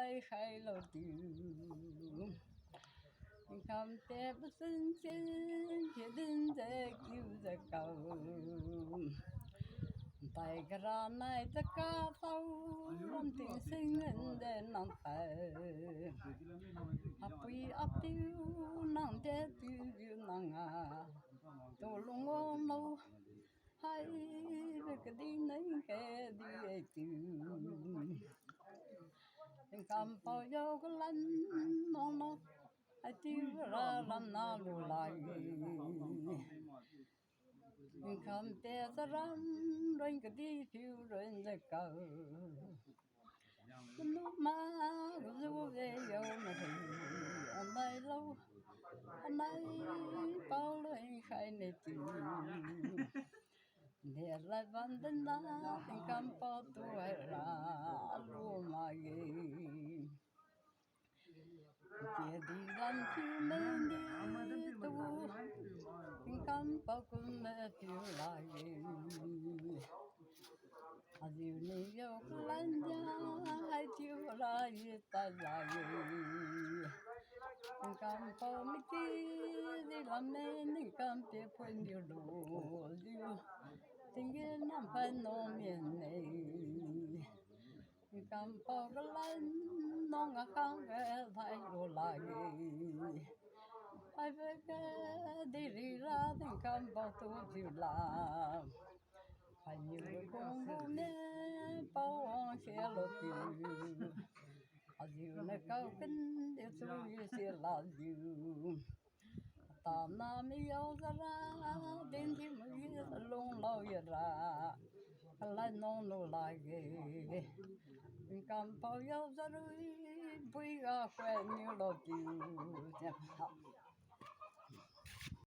lai khai lo tiêu không té bất sinh chân chỉ đến giờ kêu giờ cầu tay cái ra này tất cả tàu làm tiếng sinh đến nằm phải ấp tiêu nằm té tiêu nằm tổ lông nâu hay về cái đi nấy cái đi tiêu tình cảm bao nhiêu cái lần nó ai tiêu ra làm nào lại tình cảm té ra rồi cái đi tiêu rồi giờ cầu lúc mà dù về yêu mà thì anh đây lâu anh đây bao lời khai này tiêu để lại văn tên na tình cảm bao tuổi là luôn mà kia đi làm chiu men đi tu tình cảm bao cùng mẹ phiêu lại adieu ni yêu lan gia hai chiu lại ta lại tình cảm bao mi đi làm nên tình cảm tiếc quên điều đồ tình yêu năm phải nông miền này tình cảm bao cái lần nông ngã khang cái thay đổi lại ai về cái đi ra tình cảm bao tu chịu làm phải nhiều công bố mẹ bao ông sẽ lo tiêu adieu nơi cao kinh để tôi sẽ là dieu ta nam yêu ra đến thì mới lung lâu ra lại nông nô lại tình cảm bao yêu ra rồi bây giờ quen như lo tiêu